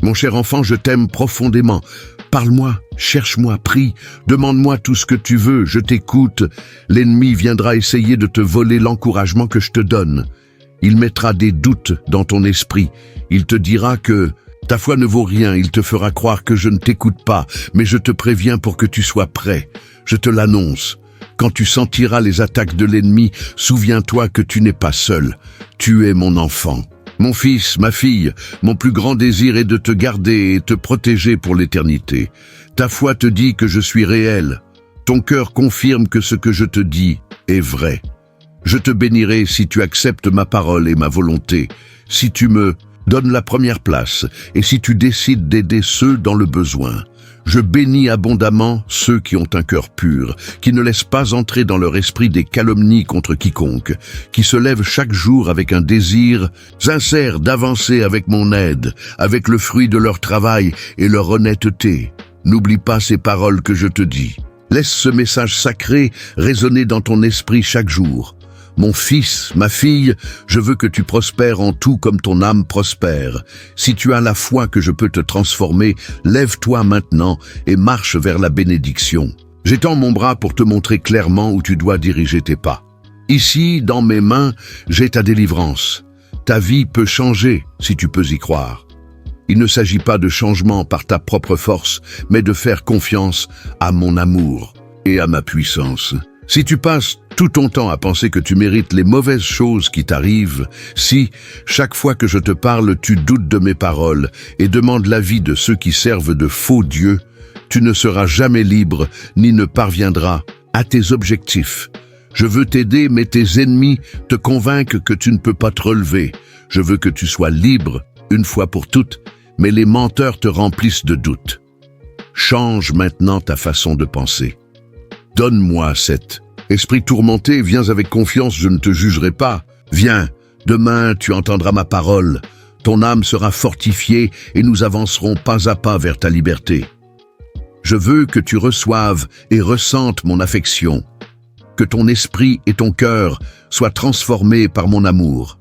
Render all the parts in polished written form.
Mon cher enfant, je t'aime profondément. Parle-moi, cherche-moi, prie, demande-moi tout ce que tu veux, je t'écoute. L'ennemi viendra essayer de te voler l'encouragement que je te donne. Il mettra des doutes dans ton esprit. Il te dira que ta foi ne vaut rien, il te fera croire que je ne t'écoute pas, mais je te préviens pour que tu sois prêt. Je te l'annonce. Quand tu sentiras les attaques de l'ennemi, souviens-toi que tu n'es pas seul. Tu es mon enfant. Mon fils, ma fille, mon plus grand désir est de te garder et te protéger pour l'éternité. Ta foi te dit que je suis réel. Ton cœur confirme que ce que je te dis est vrai. Je te bénirai si tu acceptes ma parole et ma volonté, si tu me donnes la première place et si tu décides d'aider ceux dans le besoin. Je bénis abondamment ceux qui ont un cœur pur, qui ne laissent pas entrer dans leur esprit des calomnies contre quiconque, qui se lèvent chaque jour avec un désir sincère d'avancer avec mon aide, avec le fruit de leur travail et leur honnêteté. N'oublie pas ces paroles que je te dis. Laisse ce message sacré résonner dans ton esprit chaque jour. Mon fils, ma fille, je veux que tu prospères en tout comme ton âme prospère. Si tu as la foi que je peux te transformer, lève-toi maintenant et marche vers la bénédiction. J'étends mon bras pour te montrer clairement où tu dois diriger tes pas. Ici, dans mes mains, j'ai ta délivrance. Ta vie peut changer si tu peux y croire. Il ne s'agit pas de changement par ta propre force, mais de faire confiance à mon amour et à ma puissance. Si tu passes tout ton temps à penser que tu mérites les mauvaises choses qui t'arrivent, si, chaque fois que je te parle, tu doutes de mes paroles et demandes l'avis de ceux qui servent de faux dieux, tu ne seras jamais libre ni ne parviendras à tes objectifs. Je veux t'aider, mais tes ennemis te convainquent que tu ne peux pas te relever. Je veux que tu sois libre, une fois pour toutes, mais les menteurs te remplissent de doutes. Change maintenant ta façon de penser. Donne-moi cet esprit tourmenté, viens avec confiance, je ne te jugerai pas. Viens, demain tu entendras ma parole, ton âme sera fortifiée et nous avancerons pas à pas vers ta liberté. Je veux que tu reçoives et ressentes mon affection, que ton esprit et ton cœur soient transformés par mon amour.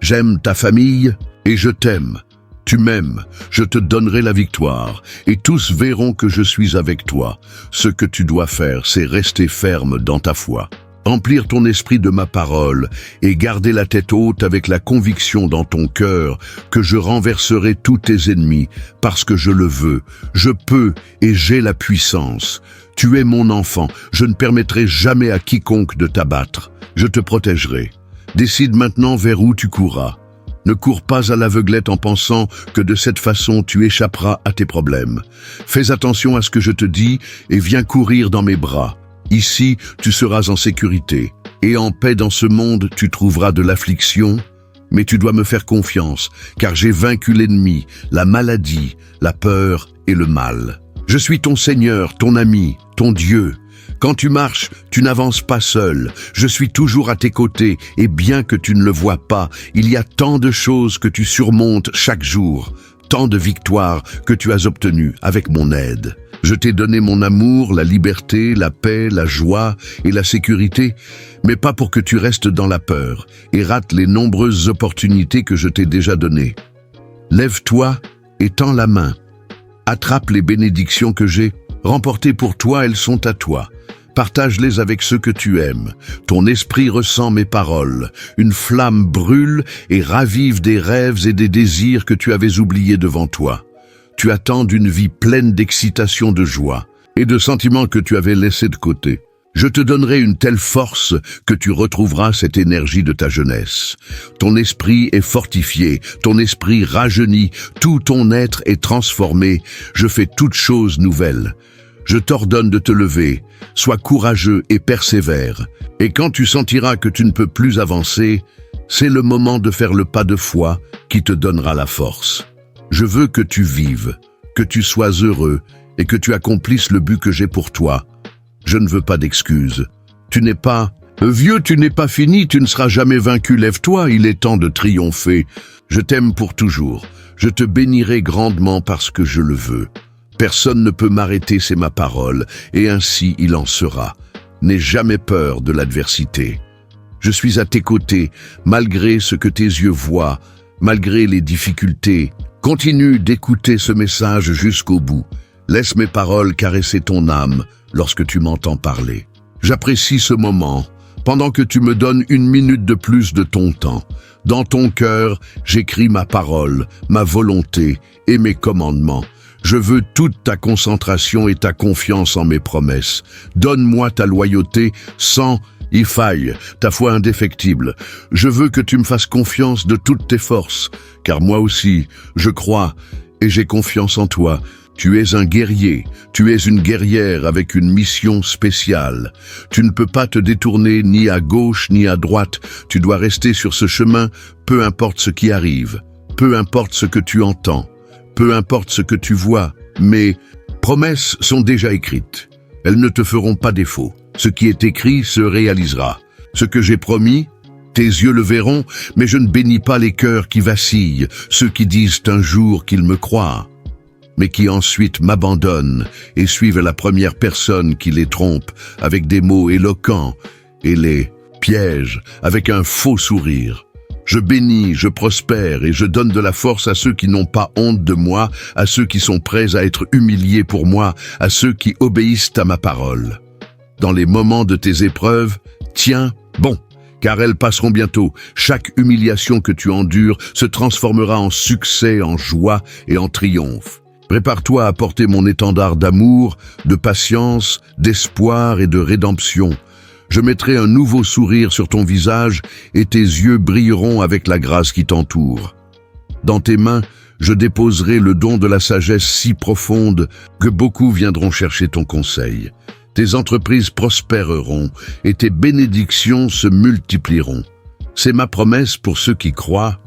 J'aime ta famille et je t'aime. Tu m'aimes, je te donnerai la victoire, et tous verront que je suis avec toi. Ce que tu dois faire, c'est rester ferme dans ta foi. Remplir ton esprit de ma parole, et garder la tête haute avec la conviction dans ton cœur que je renverserai tous tes ennemis, parce que je le veux, je peux et j'ai la puissance. Tu es mon enfant, je ne permettrai jamais à quiconque de t'abattre. Je te protégerai. Décide maintenant vers où tu courras. Ne cours pas à l'aveuglette en pensant que de cette façon tu échapperas à tes problèmes. Fais attention à ce que je te dis et viens courir dans mes bras. Ici, tu seras en sécurité. Et en paix dans ce monde, tu trouveras de l'affliction. Mais tu dois me faire confiance, car j'ai vaincu l'ennemi, la maladie, la peur et le mal. Je suis ton Seigneur, ton ami, ton Dieu. Quand tu marches, tu n'avances pas seul. Je suis toujours à tes côtés, et bien que tu ne le vois pas, il y a tant de choses que tu surmontes chaque jour, tant de victoires que tu as obtenues avec mon aide. Je t'ai donné mon amour, la liberté, la paix, la joie et la sécurité, mais pas pour que tu restes dans la peur et rates les nombreuses opportunités que je t'ai déjà données. Lève-toi et tends la main. Attrape les bénédictions que j'ai remportées pour toi, elles sont à toi. Partage-les avec ceux que tu aimes. Ton esprit ressent mes paroles. Une flamme brûle et ravive des rêves et des désirs que tu avais oubliés devant toi. Tu attends d'une vie pleine d'excitation, de joie et de sentiments que tu avais laissés de côté. Je te donnerai une telle force que tu retrouveras cette énergie de ta jeunesse. Ton esprit est fortifié, ton esprit rajeuni, tout ton être est transformé. Je fais toutes choses nouvelles. Je t'ordonne de te lever, sois courageux et persévère. Et quand tu sentiras que tu ne peux plus avancer, c'est le moment de faire le pas de foi qui te donnera la force. Je veux que tu vives, que tu sois heureux et que tu accomplisses le but que j'ai pour toi. Je ne veux pas d'excuses. Tu n'es pas vieux, tu n'es pas fini, tu ne seras jamais vaincu. Lève-toi, il est temps de triompher. Je t'aime pour toujours. Je te bénirai grandement parce que je le veux. Personne ne peut m'arrêter, c'est ma parole, et ainsi il en sera. N'aie jamais peur de l'adversité. Je suis à tes côtés, malgré ce que tes yeux voient, malgré les difficultés, Continue d'écouter ce message jusqu'au bout. Laisse mes paroles caresser ton âme lorsque tu m'entends parler. J'apprécie ce moment, pendant que tu me donnes 1 minute de plus de ton temps. Dans ton cœur, j'écris ma parole, ma volonté et mes commandements. Je veux toute ta concentration et ta confiance en mes promesses. Donne-moi ta loyauté sans faille, ta foi indéfectible. Je veux que tu me fasses confiance de toutes tes forces, car moi aussi, je crois et j'ai confiance en toi. Tu es un guerrier, tu es une guerrière avec une mission spéciale. Tu ne peux pas te détourner ni à gauche ni à droite. Tu dois rester sur ce chemin, peu importe ce qui arrive, peu importe ce que tu entends, peu importe ce que tu vois. Mes promesses sont déjà écrites. Elles ne te feront pas défaut. Ce qui est écrit se réalisera. Ce que j'ai promis, tes yeux le verront, mais je ne bénis pas les cœurs qui vacillent, ceux qui disent un jour qu'ils me croient, mais qui ensuite m'abandonnent et suivent la première personne qui les trompe avec des mots éloquents et les piège avec un faux sourire. Je bénis, je prospère et je donne de la force à ceux qui n'ont pas honte de moi, à ceux qui sont prêts à être humiliés pour moi, à ceux qui obéissent à ma parole. Dans les moments de tes épreuves, tiens bon, car elles passeront bientôt. Chaque humiliation que tu endures se transformera en succès, en joie et en triomphe. Prépare-toi à porter mon étendard d'amour, de patience, d'espoir et de rédemption. Je mettrai un nouveau sourire sur ton visage et tes yeux brilleront avec la grâce qui t'entoure. Dans tes mains, je déposerai le don de la sagesse si profonde que beaucoup viendront chercher ton conseil. Tes entreprises prospéreront et tes bénédictions se multiplieront. C'est ma promesse pour ceux qui croient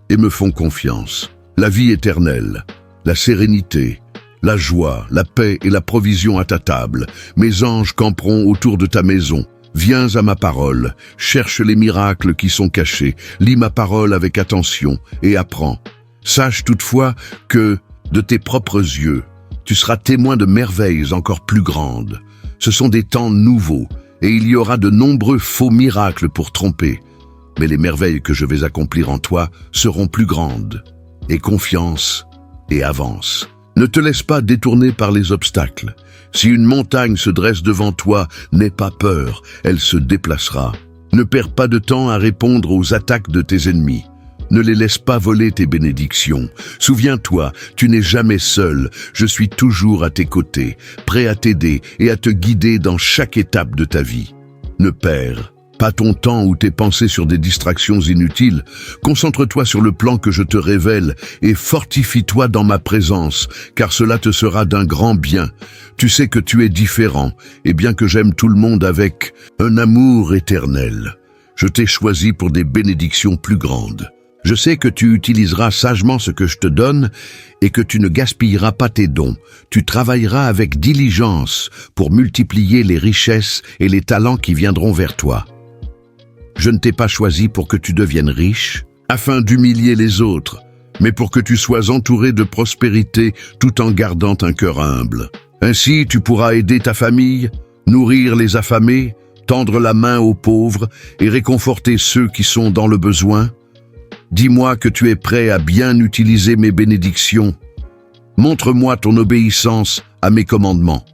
et me font confiance. La vie éternelle, la sérénité, la joie, la paix et la provision à ta table. Mes anges camperont autour de ta maison. Viens à ma parole, cherche les miracles qui sont cachés, lis ma parole avec attention et apprends. Sache toutefois que, de tes propres yeux, tu seras témoin de merveilles encore plus grandes. Ce sont des temps nouveaux, et il y aura de nombreux faux miracles pour tromper. Mais les merveilles que je vais accomplir en toi seront plus grandes. Aie confiance et avance. Ne te laisse pas détourner par les obstacles. Si une montagne se dresse devant toi, n'aie pas peur, elle se déplacera. Ne perds pas de temps à répondre aux attaques de tes ennemis. Ne les laisse pas voler tes bénédictions. Souviens-toi, tu n'es jamais seul. Je suis toujours à tes côtés, prêt à t'aider et à te guider dans chaque étape de ta vie. Ne perds pas ton temps ou tes pensées sur des distractions inutiles. Concentre-toi sur le plan que je te révèle et fortifie-toi dans ma présence, car cela te sera d'un grand bien. Tu sais que tu es différent, et bien que j'aime tout le monde avec un amour éternel, je t'ai choisi pour des bénédictions plus grandes. Je sais que tu utiliseras sagement ce que je te donne et que tu ne gaspilleras pas tes dons. Tu travailleras avec diligence pour multiplier les richesses et les talents qui viendront vers toi. Je ne t'ai pas choisi pour que tu deviennes riche, afin d'humilier les autres, mais pour que tu sois entouré de prospérité tout en gardant un cœur humble. Ainsi, tu pourras aider ta famille, nourrir les affamés, tendre la main aux pauvres et réconforter ceux qui sont dans le besoin. Dis-moi que tu es prêt à bien utiliser mes bénédictions. Montre-moi ton obéissance à mes commandements.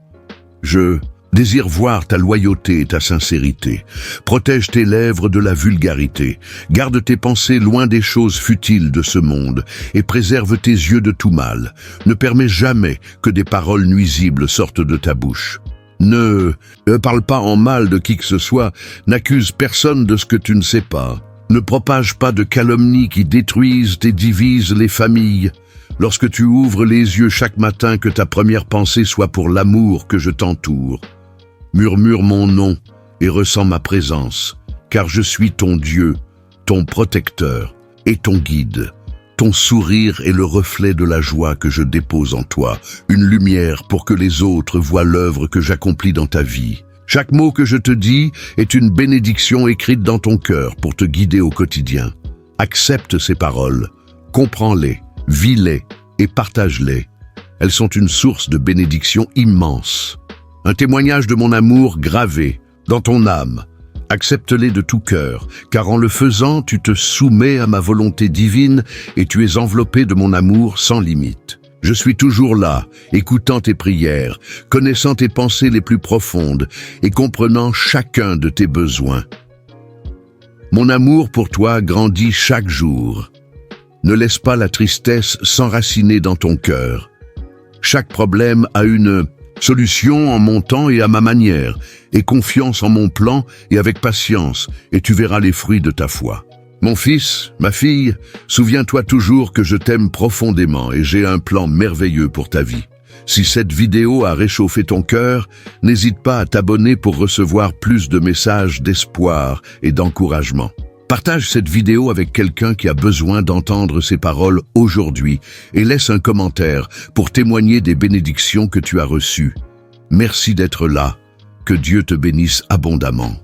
Je désire voir ta loyauté et ta sincérité. Protège tes lèvres de la vulgarité. Garde tes pensées loin des choses futiles de ce monde et préserve tes yeux de tout mal. Ne permets jamais que des paroles nuisibles sortent de ta bouche. Ne parle pas en mal de qui que ce soit. N'accuse personne de ce que tu ne sais pas. Ne propage pas de calomnies qui détruisent et divisent les familles. Lorsque tu ouvres les yeux chaque matin, que ta première pensée soit pour l'amour que je t'entoure. Murmure mon nom et ressens ma présence, car je suis ton Dieu, ton protecteur et ton guide. Ton sourire est le reflet de la joie que je dépose en toi, une lumière pour que les autres voient l'œuvre que j'accomplis dans ta vie. Chaque mot que je te dis est une bénédiction écrite dans ton cœur pour te guider au quotidien. Accepte ces paroles, comprends-les, vis-les et partage-les. Elles sont une source de bénédiction immense. Un témoignage de mon amour gravé dans ton âme. Accepte-les de tout cœur, car en le faisant, tu te soumets à ma volonté divine et tu es enveloppé de mon amour sans limite. Je suis toujours là, écoutant tes prières, connaissant tes pensées les plus profondes et comprenant chacun de tes besoins. Mon amour pour toi grandit chaque jour. Ne laisse pas la tristesse s'enraciner dans ton cœur. Chaque problème a une solution en mon temps et à ma manière, et confiance en mon plan et avec patience, et tu verras les fruits de ta foi. Mon fils, ma fille, souviens-toi toujours que je t'aime profondément et j'ai un plan merveilleux pour ta vie. Si cette vidéo a réchauffé ton cœur, n'hésite pas à t'abonner pour recevoir plus de messages d'espoir et d'encouragement. Partage cette vidéo avec quelqu'un qui a besoin d'entendre ces paroles aujourd'hui et laisse un commentaire pour témoigner des bénédictions que tu as reçues. Merci d'être là. Que Dieu te bénisse abondamment.